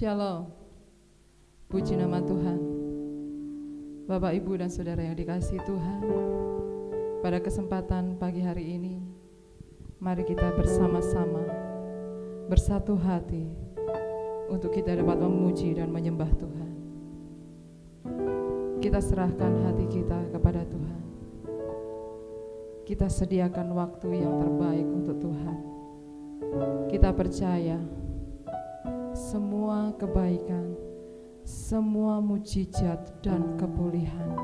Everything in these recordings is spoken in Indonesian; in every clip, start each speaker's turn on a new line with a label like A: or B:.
A: Shalom. Puji nama Tuhan. Bapak, Ibu, dan Saudara yang dikasihi Tuhan, pada kesempatan pagi hari ini, mari kita bersama-sama bersatu hati untuk kita dapat memuji dan menyembah Tuhan. Kita serahkan hati kita kepada Tuhan. Kita sediakan waktu yang terbaik untuk Tuhan. Kita percaya semua kebaikan, semua mujizat dan kepulihan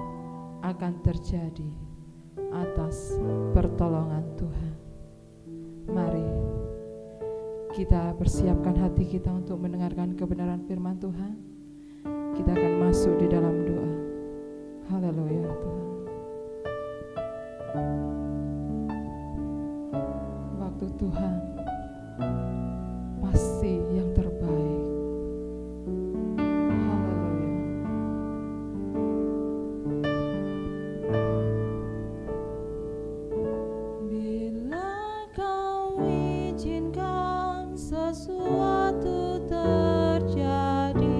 A: akan terjadi atas pertolongan Tuhan. Mari kita persiapkan hati kita untuk mendengarkan kebenaran firman Tuhan. Kita akan masuk di dalam doa. Haleluya Tuhan. Waktu Tuhan pasti yang terbaik. Haleluya.
B: Bila Kau izinkan sesuatu terjadi,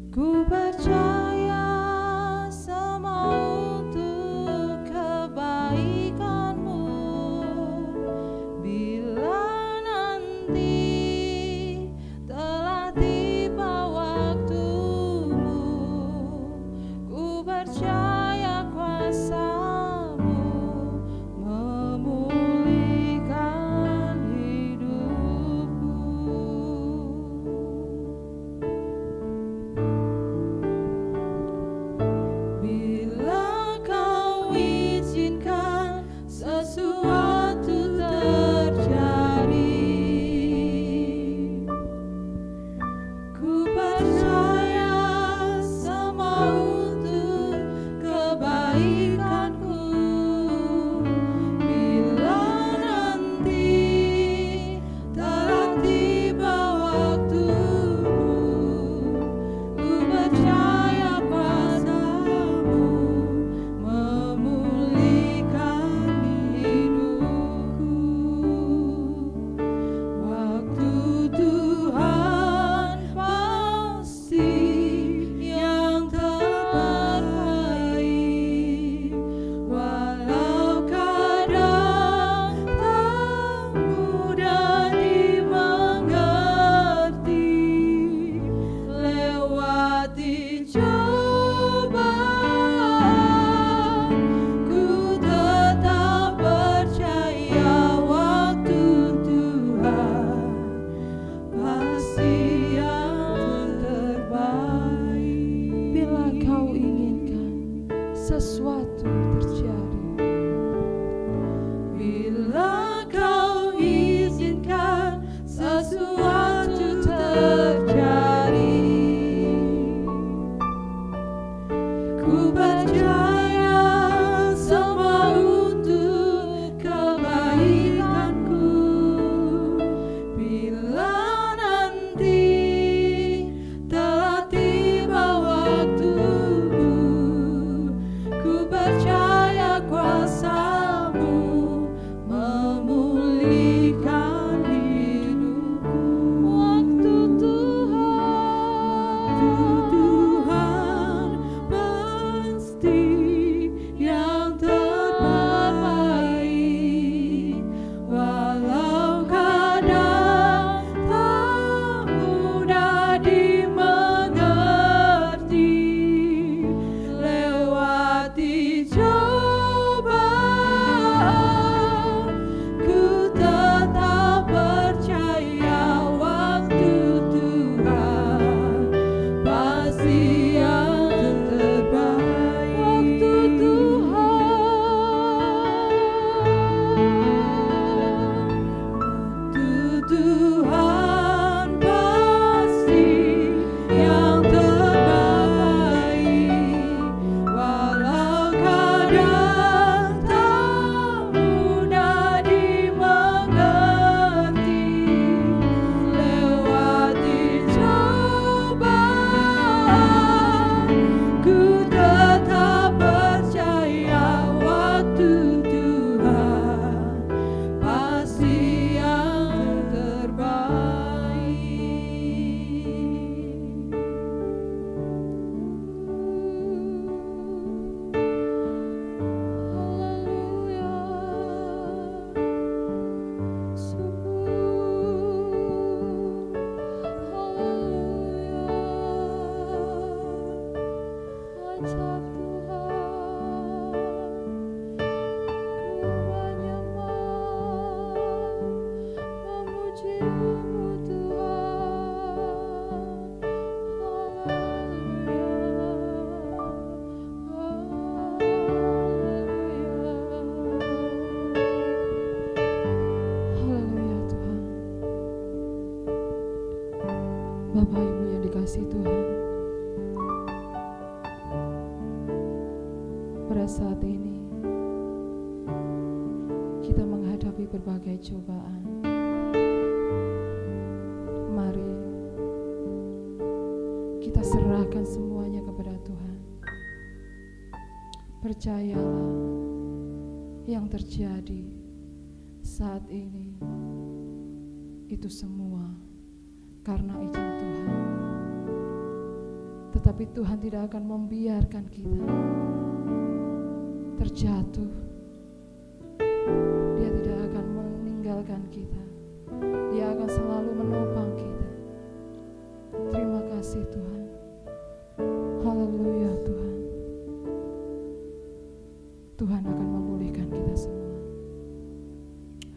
B: ku percaya semua untuk kebaikan-Mu. Bila nanti telah tiba waktu-Mu, ku percaya kuasa-Mu memulihkan hidupku. Bila Kau izinkan sesuatu terjadi, ku percaya semua untuk kebaikan-Ku. Bila nanti telah tiba waktu-Mu, ku percaya kuasa-Mu memulihkan hidupku. Waktu Tuhan pasti yang terbaik, walau kadang tak mudah dimengerti. Lewati cobaan, ku tetap percaya waktu Tuhan pasti yang terbaik.
A: Bila Kau inginkan sesuatu terjadi,
B: Bila Kau izinkan sesuatu terjadi, ku percaya semua untuk kebaikan-Ku. Bila nanti telah tiba waktu-Mu, ku percaya kuasa-Mu memulihkan hidupku. Waktu Tuhan
A: Bapak Ibu yang dikasihi Tuhan, pada saat ini kita menghadapi berbagai cobaan. Mari kita serahkan semuanya kepada Tuhan. Percayalah yang terjadi saat ini itu semua karena izin Tuhan. Tetapi Tuhan tidak akan membiarkan kita terjatuh. Dia tidak akan meninggalkan kita. Dia akan selalu menopang kita. Terima kasih Tuhan. Haleluya Tuhan. Tuhan akan memulihkan kita semua.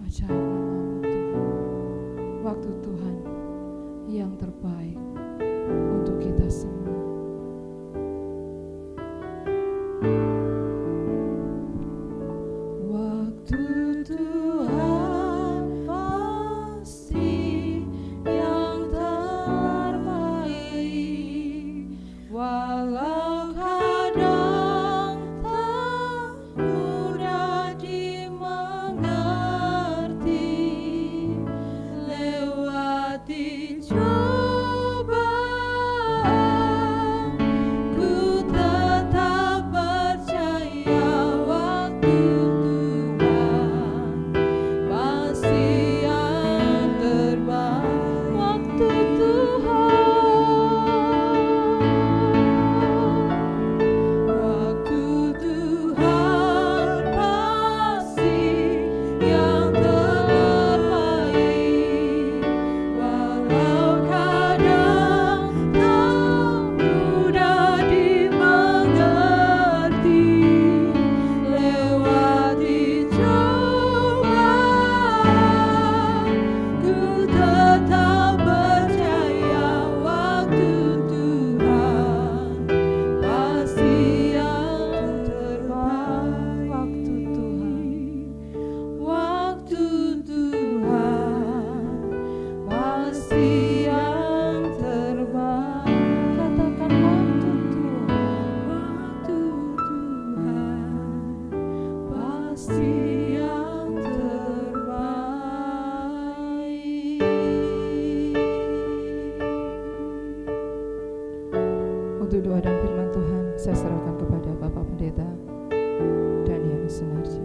A: Ajaib nama-Mu Tuhan. Waktu Tuhan yang terbaik untuk kita semua.
B: Waktu Tuhan pasti yang terbaik, walau kadang tak mudah dimengerti. Lewati cobaan, ku tetap percaya waktu Tuhan pasti yang terbaik. Waktu Tuhan pasti yang terbaik, walau kadang tak mudah dimengerti. Lewati cobaan, ku tetap percaya waktu Tuhan pasti yang terbaik. Waktu Tuhan pasti yang terbaik. Katakan waktu Tuhan pasti yang terbaik.
A: Untuk doa dan firman Tuhan, saya serahkan kepada Bapak Pendeta Daniel Sunarja.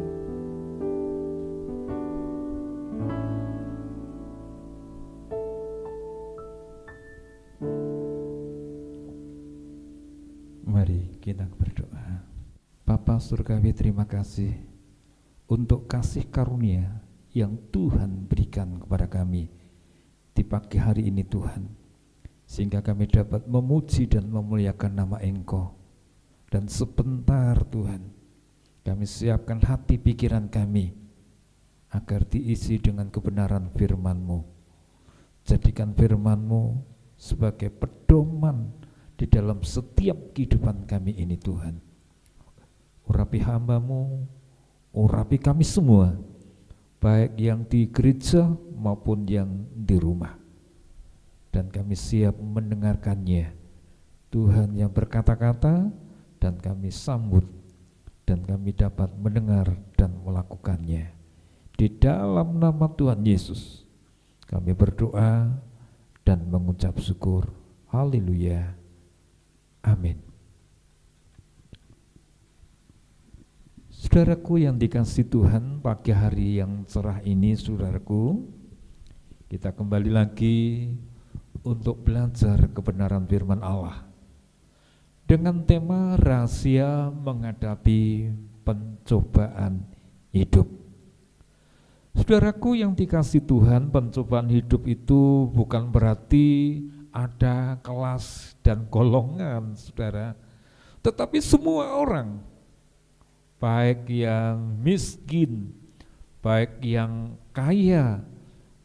C: Mari kita berdoa. Bapa Surgawi, terima kasih untuk kasih karunia yang Tuhan berikan kepada kami di pagi hari ini Tuhan, sehingga kami dapat memuji dan memuliakan nama Engkau. Dan sebentar Tuhan, kami siapkan hati pikiran kami agar diisi dengan kebenaran firman-Mu. Jadikan firman-Mu sebagai pedoman di dalam setiap kehidupan kami ini Tuhan. Urapi hamba-Mu, urapi kami semua, baik yang di gereja maupun yang di rumah. Dan kami siap mendengarkannya. Tuhan yang berkata-kata dan kami sambut, dan kami dapat mendengar dan melakukannya. Di dalam nama Tuhan Yesus kami berdoa dan mengucap syukur. Haleluya. Amin. Saudaraku yang dikasihi Tuhan, pagi hari yang cerah ini saudaraku, kita kembali lagi untuk belajar kebenaran firman Allah dengan tema rahasia menghadapi pencobaan hidup. Saudaraku yang dikasihi Tuhan, pencobaan hidup itu bukan berarti ada kelas dan golongan, saudara. Tetapi semua orang, baik yang miskin, baik yang kaya,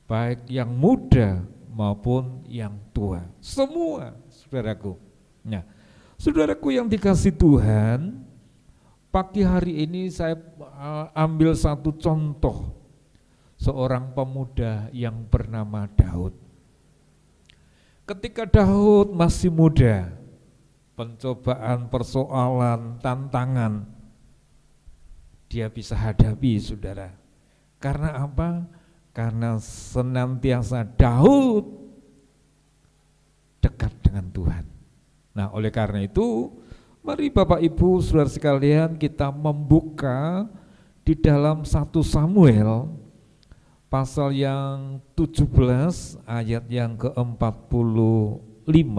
C: baik yang muda maupun yang tua, semua saudaraku. Nah, saudaraku yang dikasih Tuhan, pagi hari ini saya ambil satu contoh seorang pemuda yang bernama Daud. Ketika Daud masih muda, pencobaan, persoalan, tantangan dia bisa hadapi, saudara. Karena apa? Karena senantiasa Daud dekat dengan Tuhan. Nah, oleh karena itu, mari Bapak Ibu saudara sekalian, kita membuka di dalam 1 Samuel pasal yang 17 ayat yang ke-45.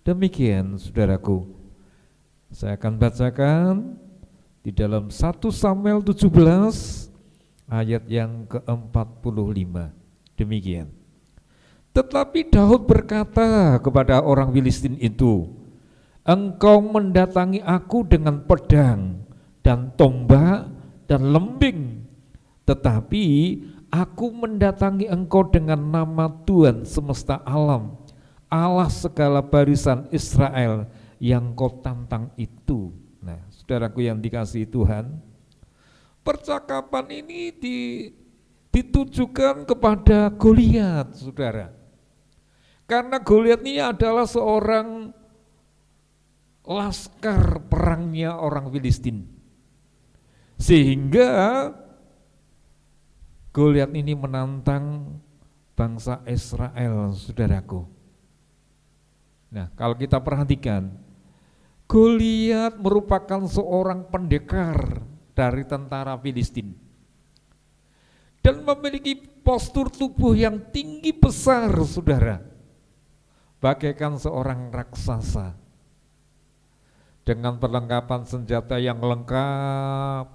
C: Demikian saudaraku, saya akan bacakan di dalam 1 Samuel 17 ayat yang ke-45. Demikian. Tetapi Daud berkata kepada orang Filistin itu, engkau mendatangi aku dengan pedang dan tombak dan lembing, tetapi aku mendatangi engkau dengan nama Tuhan semesta alam, Allah segala barisan Israel yang kau tantang itu. Nah, saudaraku yang dikasihi Tuhan, percakapan ini ditujukan kepada Goliat, saudara. Karena Goliat ini adalah seorang laskar perangnya orang Filistin. Sehingga Goliat ini menantang bangsa Israel, saudaraku. Nah, kalau kita perhatikan, Goliat merupakan seorang pendekar dari tentara Filistin dan memiliki postur tubuh yang tinggi besar, saudara, bagaikan seorang raksasa dengan perlengkapan senjata yang lengkap.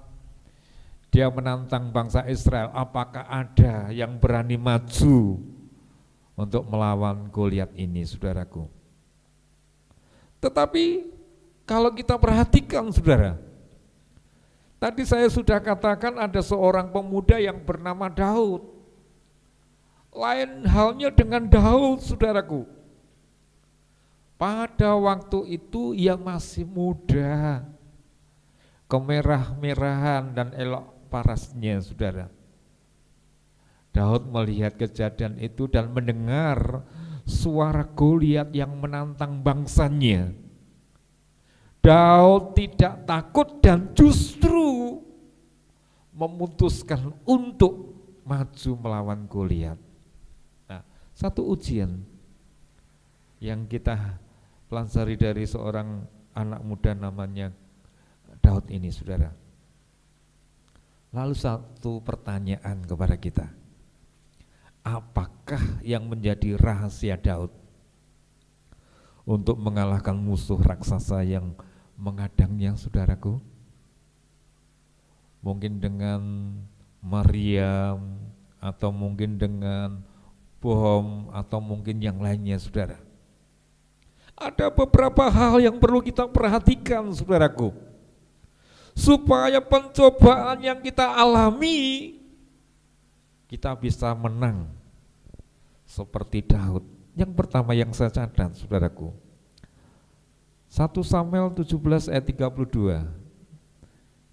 C: Dia menantang bangsa Israel, apakah ada yang berani maju untuk melawan Goliat ini, saudaraku. Tetapi kalau kita perhatikan, saudara, tadi saya sudah katakan ada seorang pemuda yang bernama Daud. Lain halnya dengan Daud, saudaraku. Pada waktu itu ia masih muda, kemerah-merahan dan elok parasnya, saudara. Daud melihat kejadian itu dan mendengar suara Goliat yang menantang bangsanya. Daud tidak takut dan justru memutuskan untuk maju melawan Goliat. Nah, satu ujian yang kita pelajari dari seorang anak muda namanya Daud ini, saudara. Lalu satu pertanyaan kepada kita, apakah yang menjadi rahasia Daud untuk mengalahkan musuh raksasa yang menghadangnya, saudaraku? Mungkin dengan Maryam, atau mungkin dengan bom, atau mungkin yang lainnya, saudara. Ada beberapa hal yang perlu kita perhatikan, saudaraku, supaya pencobaan yang kita alami kita bisa menang seperti Daud. Yang pertama yang saya catat, saudaraku, 1 Samuel 17 ayat 32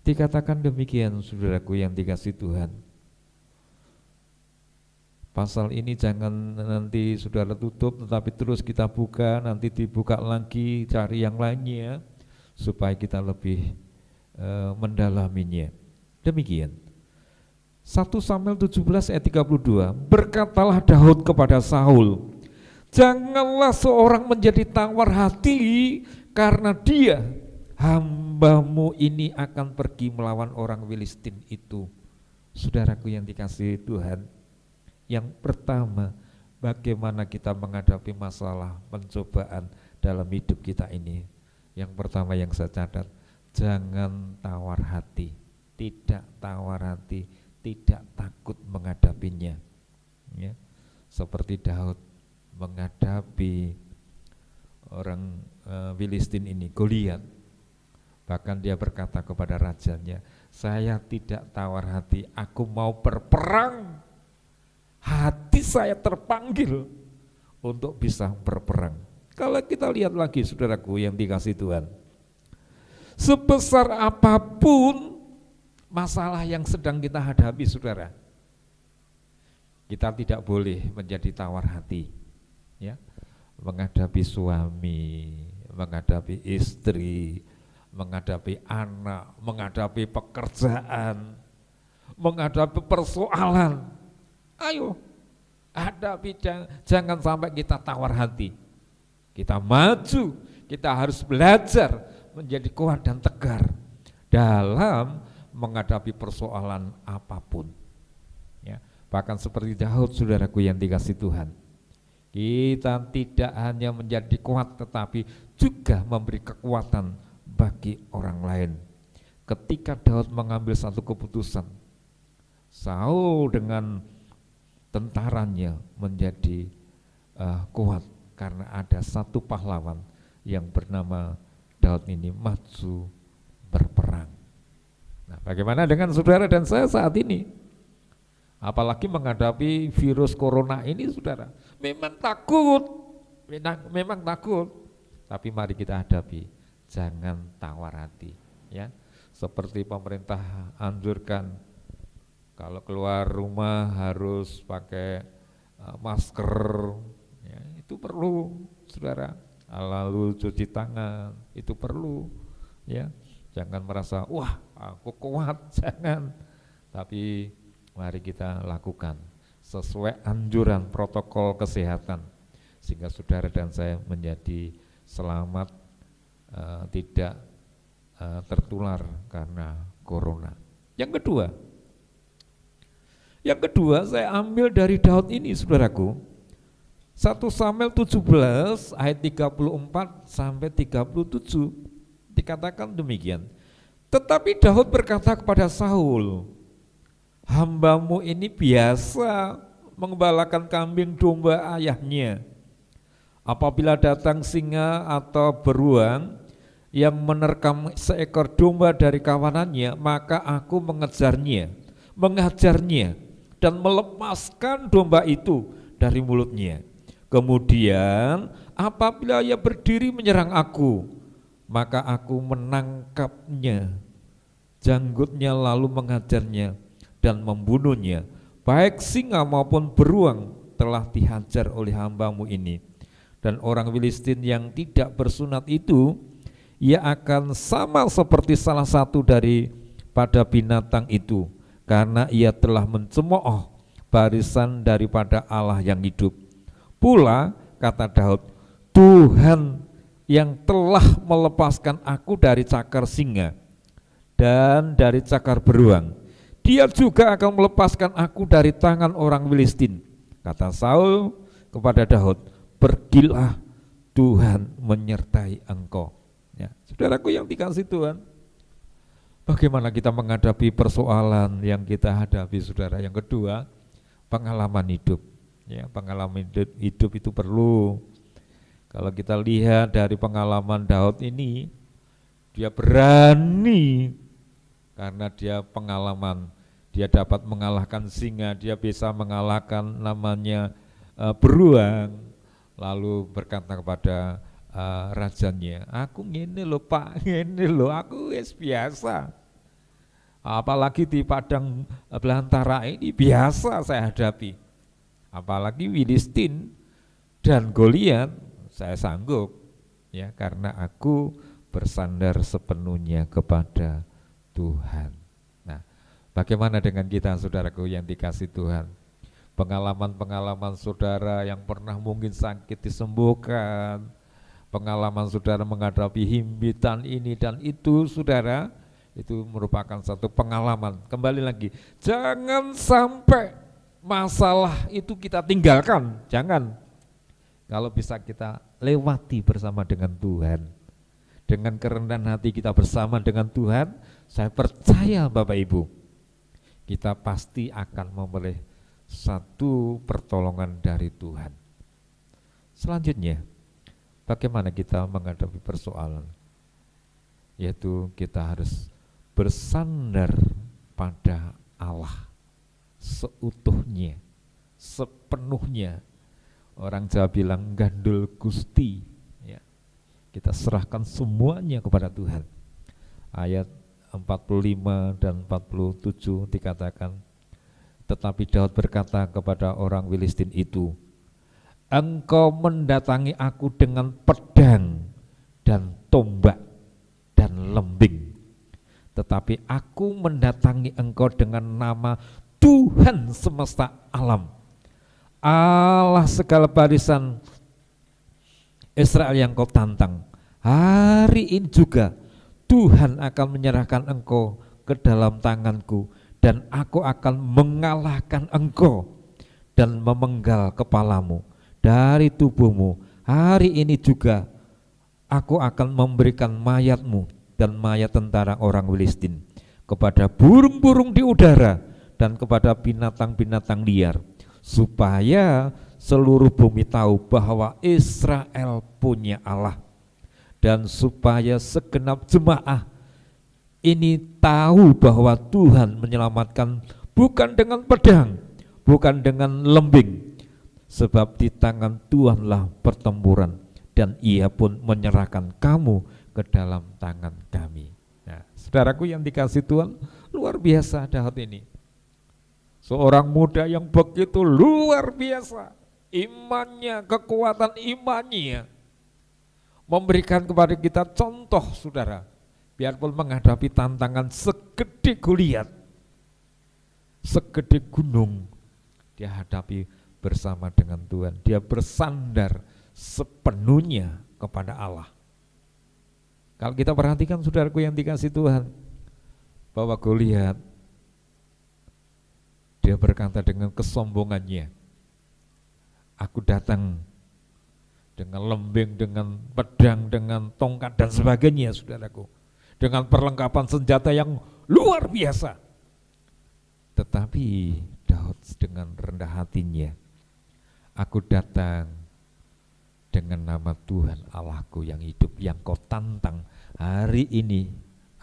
C: dikatakan demikian, saudaraku yang dikasih Tuhan. Pasal ini jangan nanti saudara tutup, tetapi terus kita buka, nanti dibuka lagi, cari yang lainnya supaya kita lebih mendalaminya. Demikian. 1 Samuel 17 ayat 32, berkatalah Daud kepada Saul, janganlah seorang menjadi tawar hati, karena dia, hambamu ini akan pergi melawan orang Filistin itu. Saudaraku yang dikasihi Tuhan, yang pertama, bagaimana kita menghadapi masalah pencobaan dalam hidup kita ini. Yang pertama yang saya catat, jangan tawar hati, tidak tawar hati, tidak takut menghadapinya. Ya, seperti Daud menghadapi orang Filistin ini, Goliat. Bahkan dia berkata kepada rajanya, saya tidak tawar hati, aku mau berperang. Hati saya terpanggil untuk bisa berperang. Kalau kita lihat lagi saudaraku yang dikasih Tuhan, sebesar apapun masalah yang sedang kita hadapi saudara, kita tidak boleh menjadi tawar hati, ya, menghadapi suami, menghadapi istri, menghadapi anak, menghadapi pekerjaan, menghadapi persoalan. Ayo, hadapi, jangan sampai kita tawar hati. Kita maju, kita harus belajar menjadi kuat dan tegar dalam menghadapi persoalan apapun. Ya, bahkan seperti Daud saudaraku yang dikasih Tuhan, kita tidak hanya menjadi kuat tetapi juga memberi kekuatan bagi orang lain. Ketika Daud mengambil satu keputusan, Saul dengan tentaranya menjadi kuat karena ada satu pahlawan yang bernama Daud ini maju berperang. Nah, bagaimana dengan saudara dan saya saat ini? Apalagi menghadapi virus corona ini saudara, memang takut, tapi mari kita hadapi, jangan tawar hati, ya. Seperti pemerintah anjurkan, kalau keluar rumah harus pakai masker, ya, itu perlu saudara. Lalu cuci tangan, itu perlu, ya. Jangan merasa, wah aku kuat, jangan. Tapi mari kita lakukan sesuai anjuran protokol kesehatan, sehingga saudara dan saya menjadi selamat, tidak tertular karena corona. Yang kedua saya ambil dari Daud ini saudaraku, 1 Samuel 17 ayat 34 sampai 37 dikatakan demikian. Tetapi Daud berkata kepada Saul, hambamu ini biasa mengembalakan kambing domba ayahnya. Apabila datang singa atau beruang yang menerkam seekor domba dari kawanannya, maka aku mengajarnya dan melepaskan domba itu dari mulutnya. Kemudian apabila ia berdiri menyerang aku, maka aku menangkapnya, janggutnya lalu mengajarnya dan membunuhnya. Baik singa maupun beruang telah dihajar oleh hambamu ini. Dan orang Filistin yang tidak bersunat itu, ia akan sama seperti salah satu daripada binatang itu, karena ia telah mencemooh barisan daripada Allah yang hidup. Pula kata Daud, Tuhan yang telah melepaskan aku dari cakar singa dan dari cakar beruang, Dia juga akan melepaskan aku dari tangan orang Filistin. Kata Saul kepada Daud, pergilah, Tuhan menyertai engkau. Ya, saudaraku yang dikasih Tuhan, bagaimana kita menghadapi persoalan yang kita hadapi saudara? Yang kedua, pengalaman hidup. Ya, pengalaman hidup itu perlu. Kalau kita lihat dari pengalaman Daud ini, dia berani karena dia pengalaman, dia dapat mengalahkan singa, dia bisa mengalahkan namanya beruang, lalu berkata kepada rajanya, aku ngene lho Pak, ngene lho, aku wis biasa. Apalagi di padang belantara ini biasa saya hadapi. Apalagi Filistin dan Goliat, saya sanggup, ya, karena aku bersandar sepenuhnya kepada Tuhan. Nah, bagaimana dengan kita saudaraku yang dikasih Tuhan? Pengalaman-pengalaman saudara yang pernah mungkin sakit disembuhkan, pengalaman saudara menghadapi himpitan ini dan itu saudara, itu merupakan satu pengalaman. Kembali lagi, jangan sampai masalah itu kita tinggalkan, jangan. Kalau bisa kita lewati bersama dengan Tuhan, dengan kerendahan hati kita bersama dengan Tuhan, saya percaya Bapak Ibu, kita pasti akan memperoleh satu pertolongan dari Tuhan. Selanjutnya, bagaimana kita menghadapi persoalan? yaitu kita harus bersandar pada Allah seutuhnya, sepenuhnya. Orang Jawa bilang gandul Gusti, ya. Kita serahkan semuanya kepada Tuhan. Ayat 45 dan 47 dikatakan, tetapi Daud berkata kepada orang Filistin itu, engkau mendatangi aku dengan pedang dan tombak dan lembing, tetapi aku mendatangi engkau dengan nama Tuhan semesta alam, Allah segala barisan Israel yang kau tantang. Hari ini juga Tuhan akan menyerahkan engkau ke dalam tanganku, dan aku akan mengalahkan engkau dan memenggal kepalamu dari tubuhmu. Hari ini juga aku akan memberikan mayatmu dan mayat tentara orang Filistin kepada burung-burung di udara dan kepada binatang-binatang liar, supaya seluruh bumi tahu bahwa Israel punya Allah, dan supaya segenap jemaah ini tahu bahwa Tuhan menyelamatkan bukan dengan pedang, bukan dengan lembing, sebab di tangan Tuhanlah pertempuran, dan Ia pun menyerahkan kamu ke dalam tangan kami. Nah, saudaraku yang dikasih Tuhan, luar biasa Daud ini. Seorang muda yang begitu luar biasa, imannya, kekuatan imannya, memberikan kepada kita contoh, saudara. Biarpun menghadapi tantangan segede Goliat, segede gunung, dia hadapi bersama dengan Tuhan. Dia bersandar sepenuhnya kepada Allah. Kalau kita perhatikan saudaraku yang dikasih Tuhan, bahwa Goliat, dia berkata dengan kesombongannya, aku datang dengan lembing, dengan pedang, dengan tongkat dan sebagainya, saudaraku, dengan perlengkapan senjata yang luar biasa. Tetapi Daud dengan rendah hatinya, aku datang dengan nama Tuhan Allahku yang hidup, yang kau tantang. Hari ini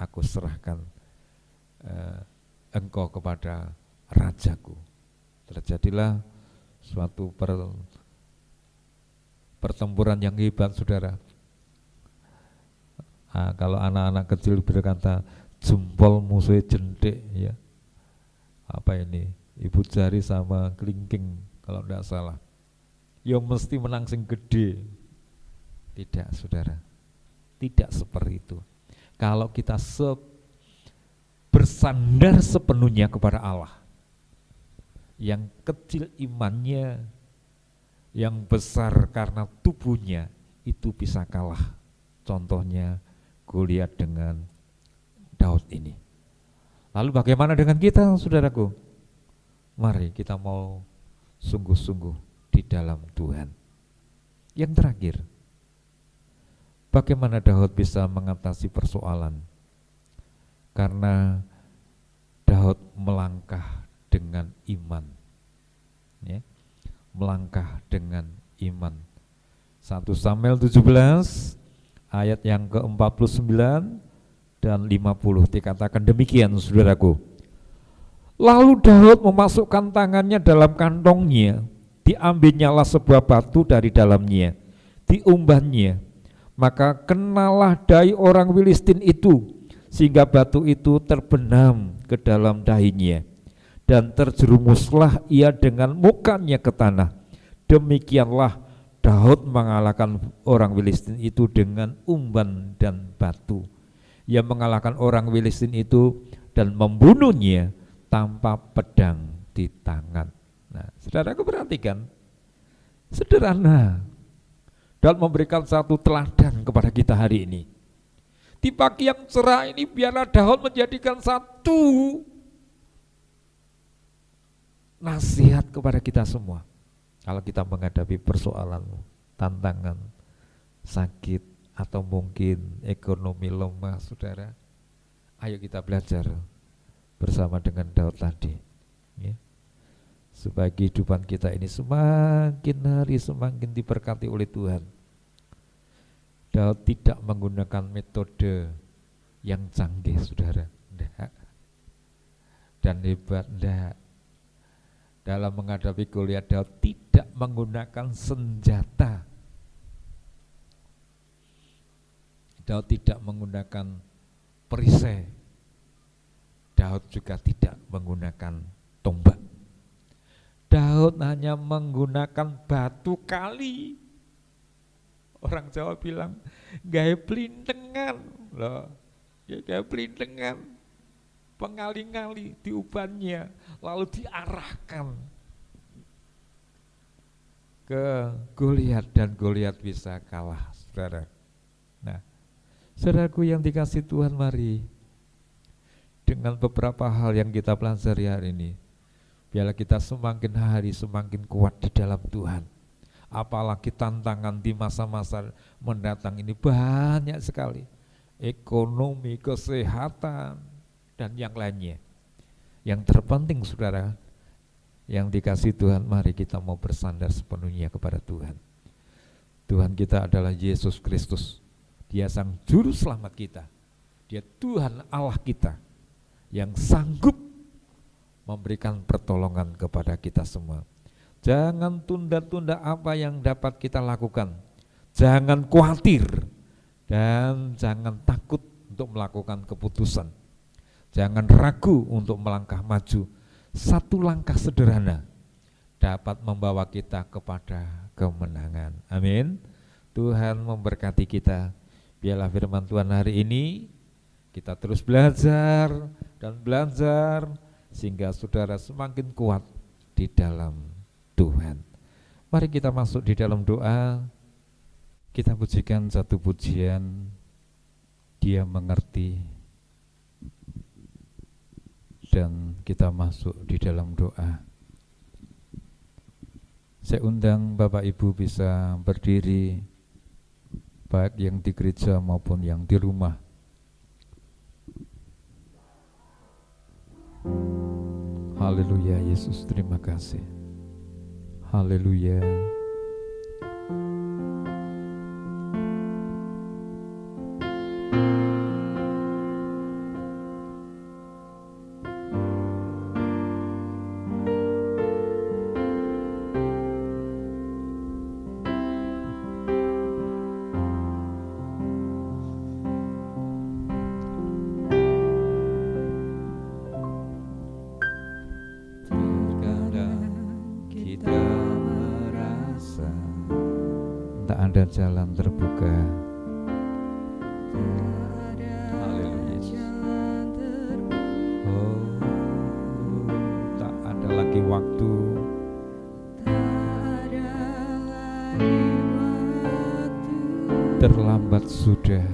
C: aku serahkan engkau kepada rajaku. Terjadilah suatu pertempuran yang hebat, saudara. Kalau anak-anak kecil berkata jempol musuhnya jentik, ya. Apa ini? Ibu jari sama kelingking kalau tidak salah. Ya mesti menang sing gede. Tidak, saudara. Tidak seperti itu. Kalau kita bersandar sepenuhnya kepada Allah, yang kecil imannya, yang besar karena tubuhnya, itu bisa kalah. Contohnya Goliat dengan Daud ini. Lalu bagaimana dengan kita, saudaraku? Mari kita mau sungguh-sungguh di dalam Tuhan. Yang terakhir, bagaimana Daud bisa mengatasi persoalan? Karena Daud melangkah dengan iman, ya, melangkah dengan iman. 1 Samuel 17 ayat yang ke-49 dan 50 dikatakan demikian, saudaraku. Lalu Daud memasukkan tangannya dalam kantongnya, diambilnyalah sebuah batu dari dalamnya, diumbahnya, maka kenalah dahi orang Filistin itu, sehingga batu itu terbenam ke dalam dahinya, dan terjerumuslah ia dengan mukanya ke tanah. Demikianlah Daud mengalahkan orang Filistin itu dengan umban dan batu. Ia mengalahkan orang Filistin itu dan membunuhnya tanpa pedang di tangan. Nah, saudaraku perhatikan, sederhana. Daud memberikan satu teladan kepada kita hari ini. Di pagi yang cerah ini biarlah Daud menjadikan satu nasihat kepada kita semua. Kalau kita menghadapi persoalan, tantangan, sakit, atau mungkin ekonomi lemah, saudara, ayo kita belajar bersama dengan Daud tadi, ya. Supaya kehidupan kita ini semakin hari semakin diberkati oleh Tuhan. Daud tidak menggunakan metode yang canggih, saudara. Enggak. Dan hebat, enggak. Dalam menghadapi Goliat, Daud tidak menggunakan senjata. Daud tidak menggunakan perisai. Daud juga tidak menggunakan tombak. Daud hanya menggunakan batu kali. Orang Jawa bilang, gawe plintengan. Loh, ya gawe plintengan. Pengali-ngali diubannya, lalu diarahkan ke Goliat, dan Goliat bisa kalah, saudara. Nah, saudaraku yang dikasih Tuhan, mari dengan beberapa hal yang kita pelajari hari ini, biarlah kita semakin hari semakin kuat di dalam Tuhan. Apalagi tantangan di masa-masa mendatang ini banyak sekali. Ekonomi, kesehatan, dan yang lainnya. Yang terpenting, saudara, yang dikasih Tuhan, mari kita mau bersandar sepenuhnya kepada Tuhan. Tuhan kita adalah Yesus Kristus. Dia sang juru selamat kita. Dia Tuhan Allah kita yang sanggup memberikan pertolongan kepada kita semua. Jangan tunda-tunda apa yang dapat kita lakukan. Jangan khawatir dan jangan takut untuk melakukan keputusan. Jangan ragu untuk melangkah maju. Satu langkah sederhana dapat membawa kita kepada kemenangan. Amin. Tuhan memberkati kita. Biarlah firman Tuhan hari ini kita terus belajar dan belajar sehingga saudara semakin kuat di dalam Tuhan. Mari kita masuk di dalam doa. Kita pujikan satu pujian, Dia mengerti. Dan kita masuk di dalam doa. Saya undang Bapak Ibu bisa berdiri, baik yang di gereja maupun yang di rumah. Haleluya, Yesus, terima kasih. Haleluya. Jalan terbuka. Haleluya. Oh, tak ada lagi waktu. Terlambat sudah.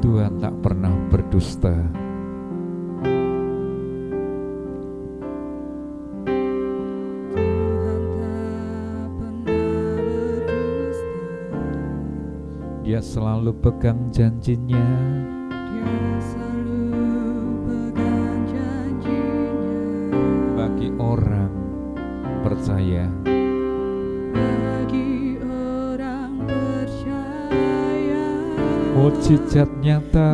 C: Tuhan tak pernah berdusta. Dia selalu pegang janjinya.
B: Dia selalu pegang janjinya.
C: Bagi orang percaya.
B: Bagi orang percaya.
C: Mujizat nyata.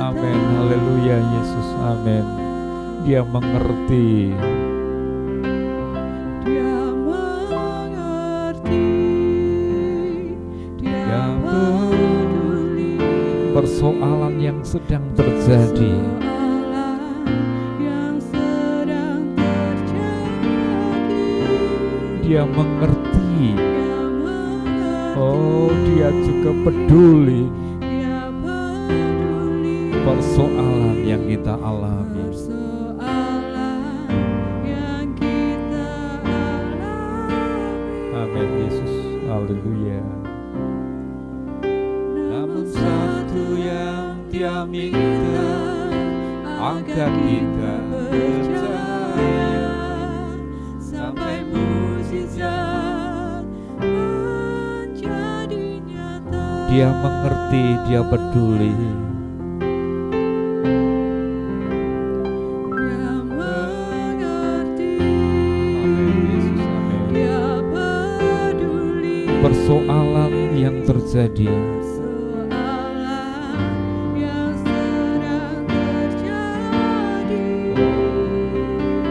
C: Amin. Haleluya, Yesus. Amin. Dia mengerti. Persoalan yang sedang terjadi. Dia mengerti. Oh, dia juga peduli. Persoalan yang kita alami. Amin, Yesus. Haleluya. Yang Dia minta agar kita percaya sampai mujizat menjadi nyata. Dia mengerti, Dia peduli. Dia mengerti. Amin, Yesus. Amin. Dia peduli. persoalan yang terjadi,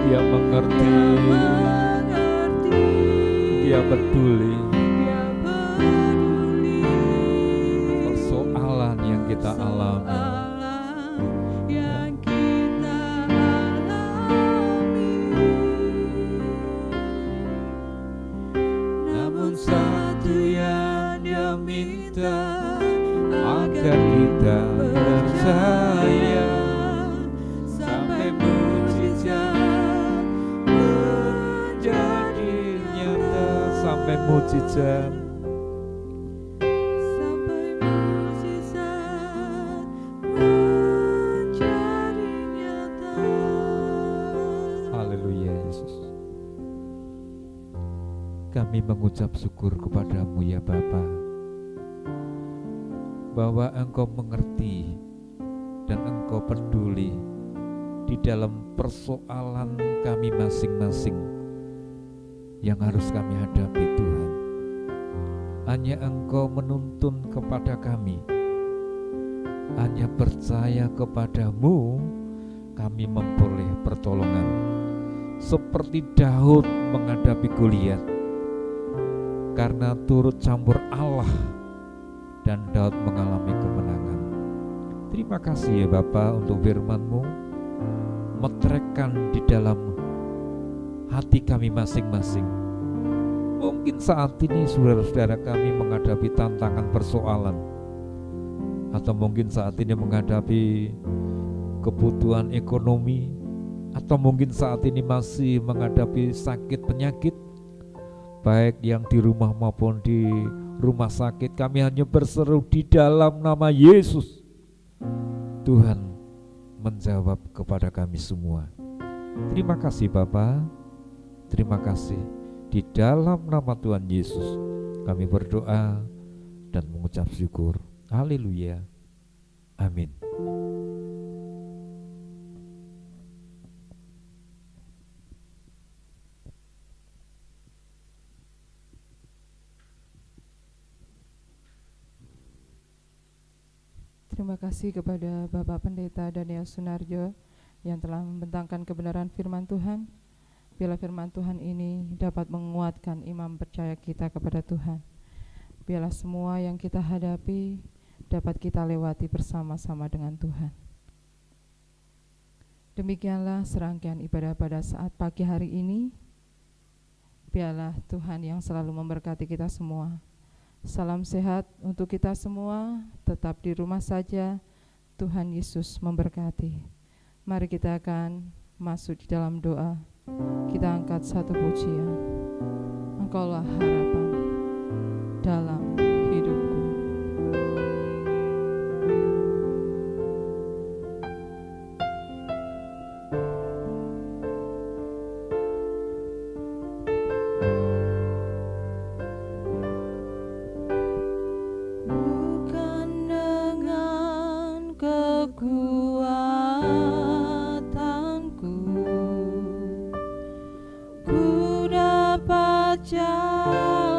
C: Dia mengerti, Dia peduli persoalan yang kita alami. Namun satu yang Dia minta, agar kita percaya sampai mujizat menjadi nyata, sampai mujizat
B: menjadi nyata.
C: Haleluya Yesus. Kami mengucap syukur kepadamu ya Bapa, bahwa Engkau mengerti dan Engkau peduli di dalam persoalan kami masing-masing yang harus kami hadapi Tuhan. Hanya Engkau menuntun kepada kami, hanya percaya kepadamu kami memperoleh pertolongan. Seperti Daud menghadapi Goliat, karena turut campur Allah dan Daud mengalami kemenangan. Terima kasih ya Bapa untuk firman-Mu, metrekkan di dalam hati kami masing-masing. Mungkin saat ini saudara-saudara kami menghadapi tantangan persoalan, atau mungkin saat ini menghadapi kebutuhan ekonomi, atau mungkin saat ini masih menghadapi sakit penyakit, baik yang di rumah maupun di rumah sakit. Kami hanya berseru di dalam nama Yesus. Tuhan menjawab kepada kami semua. Terima kasih Bapa, terima kasih. Di dalam nama Tuhan Yesus kami berdoa dan mengucap syukur. Haleluya. Amin.
A: Terima kasih kepada Bapak Pendeta Daniel Sunarjo yang telah membentangkan kebenaran firman Tuhan. Biarlah firman Tuhan ini dapat menguatkan iman percaya kita kepada Tuhan. Biarlah semua yang kita hadapi dapat kita lewati bersama-sama dengan Tuhan. Demikianlah serangkaian ibadah pada saat pagi hari ini. Biarlah Tuhan yang selalu memberkati kita semua. Salam sehat untuk kita semua, tetap di rumah saja. Tuhan Yesus memberkati. Mari kita akan masuk di dalam doa. Kita angkat satu pujian. Engkaulah harapan dalam hidupku.
B: Bukan dengan kekuatanku ku dapat jalan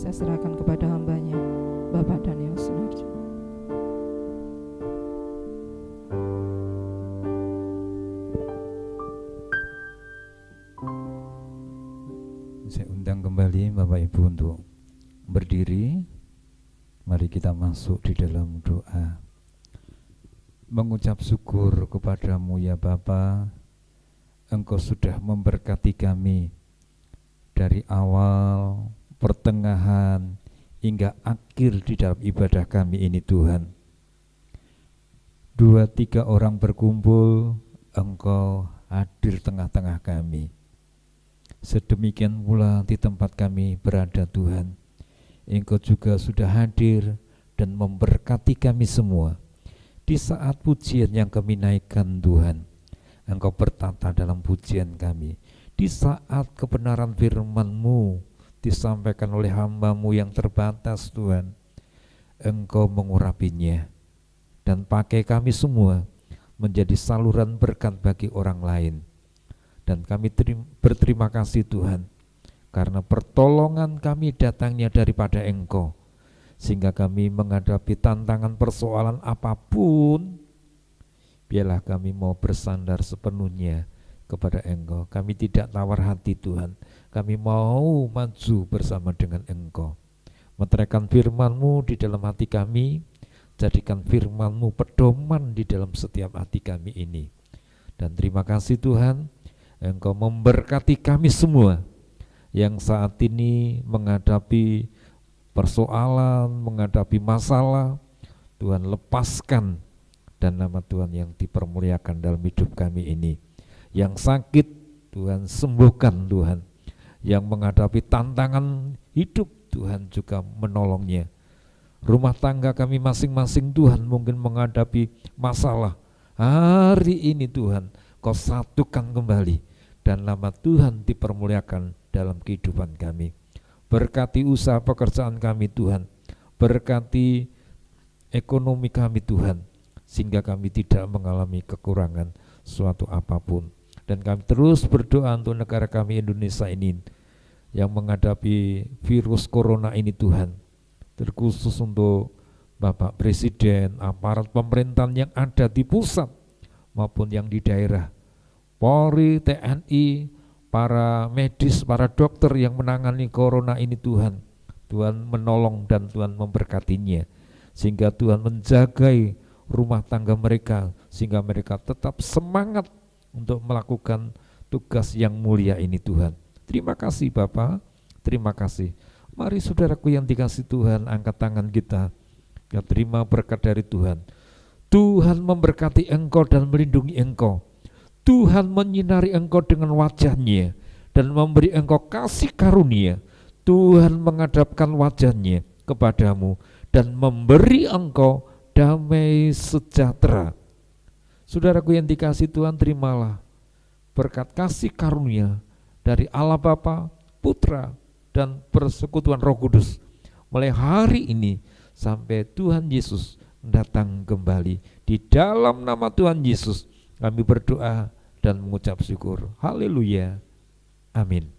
A: saya serahkan kepada hamba-Nya, Bapak Daniel Sunarjo.
C: Saya undang kembali Bapak Ibu untuk berdiri. Mari kita masuk di dalam doa. Mengucap syukur kepadamu ya Bapa, Engkau sudah memberkati kami dari awal, pertengahan, hingga akhir di dalam ibadah kami ini Tuhan. 2-3 orang berkumpul, Engkau hadir tengah-tengah kami. Sedemikian pula di tempat kami berada Tuhan, Engkau juga sudah hadir dan memberkati kami semua. Di saat pujian yang kami naikkan Tuhan, Engkau bertata dalam pujian kami. Di saat kebenaran firman-Mu disampaikan oleh hamba-Mu yang terbatas Tuhan, Engkau mengurapinya dan pakai kami semua menjadi saluran berkat bagi orang lain. Dan kami berterima kasih Tuhan, karena pertolongan kami datangnya daripada Engkau, sehingga kami menghadapi tantangan persoalan apapun, biarlah kami mau bersandar sepenuhnya kepada Engkau. Kami tidak tawar hati Tuhan, kami mau maju bersama dengan Engkau. Meteraikan firman-Mu di dalam hati kami, jadikan firman-Mu pedoman di dalam setiap hati kami ini. Dan terima kasih Tuhan, Engkau memberkati kami semua yang saat ini menghadapi persoalan, menghadapi masalah. Tuhan lepaskan, dan nama Tuhan yang dipermuliakan dalam hidup kami ini. Yang sakit Tuhan sembuhkan Tuhan, yang menghadapi tantangan hidup Tuhan juga menolongnya. Rumah tangga kami masing-masing Tuhan mungkin menghadapi masalah. Hari ini Tuhan Kau satukan kembali, dan nama Tuhan dipermuliakan dalam kehidupan kami. Berkati usaha pekerjaan kami Tuhan, berkati ekonomi kami Tuhan, sehingga kami tidak mengalami kekurangan suatu apapun. Dan kami terus berdoa untuk negara kami Indonesia ini yang menghadapi virus corona ini Tuhan, terkhusus untuk Bapak Presiden, aparat pemerintahan yang ada di pusat maupun yang di daerah, Polri, TNI, para medis, para dokter yang menangani corona ini Tuhan. Tuhan menolong dan Tuhan memberkatinya, sehingga Tuhan menjagai rumah tangga mereka, sehingga mereka tetap semangat untuk melakukan tugas yang mulia ini Tuhan. Terima kasih Bapa, terima kasih. Mari saudaraku yang dikasih Tuhan, angkat tangan kita terima berkat dari Tuhan. Tuhan memberkati engkau dan melindungi engkau. Tuhan menyinari engkau dengan wajah-Nya dan memberi engkau kasih karunia. Tuhan menghadapkan wajah-Nya kepadamu dan memberi engkau damai sejahtera. Saudaraku yang dikasih Tuhan, terimalah berkat kasih karunia dari Allah Bapa, Putra, dan persekutuan Roh Kudus mulai hari ini sampai Tuhan Yesus datang kembali. Di dalam nama Tuhan Yesus kami berdoa dan mengucap syukur. Haleluya. Amin.